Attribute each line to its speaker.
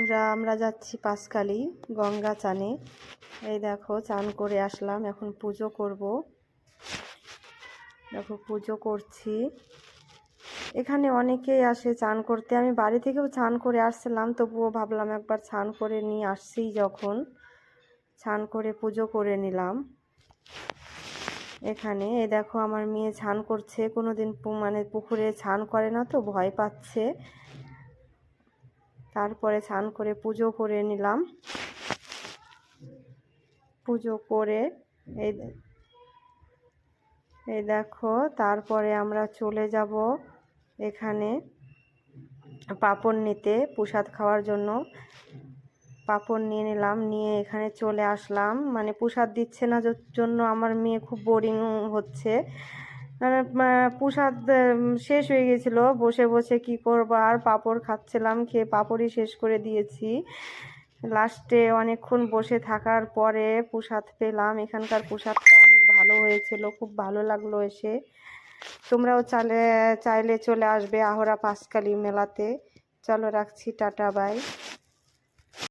Speaker 1: বন্ধুরা, আমরা যাচ্ছি পাঁচকালি গঙ্গা চানে। এই দেখো, চান করে আসলাম, এখন পুজো করব। দেখো পুজো করছি। এখানে অনেকেই আসে চান করতে। আমি বাড়ি থেকেও চান করে আসছিলাম, তবুও ভাবলাম একবার চান করে নিয়ে আসছি, যখন চান করে পুজো করে নিলাম। এখানে এই দেখো, আমার মেয়ে চান করছে। কোনোদিন মানে পুকুরে চান করে না, তো ভয় পাচ্ছে। তারপরে চান করে পুজো করে নিলাম। পুজো করে এই দেখো, তারপরে আমরা চলে যাব এখানে পাঁপড় নিতে, প্রসাদ খাওয়ার জন্য। পাঁপড় নিয়ে নিলাম, নিয়ে এখানে চলে আসলাম। মানে প্রসাদ দিচ্ছে না জন্য আমার মেয়ে খুব বোরিং হচ্ছে। প্রসাদ শেষ হয়ে গেছিলো, বসে বসে কি করবো আর, পাঁপড় খাচ্ছিলাম, খেয়ে পাঁপড়ই শেষ করে দিয়েছি। লাস্টে অনেকক্ষণ বসে থাকার পরে প্রসাদ পেলাম। এখানকার প্রসাদটা অনেক ভালো হয়েছিল, খুব ভালো লাগলো এসে। তোমরাও চাইলে চলে আসবে আহরা পাঁচকালি মেলাতে। চলো রাখছি, টাটা বাই।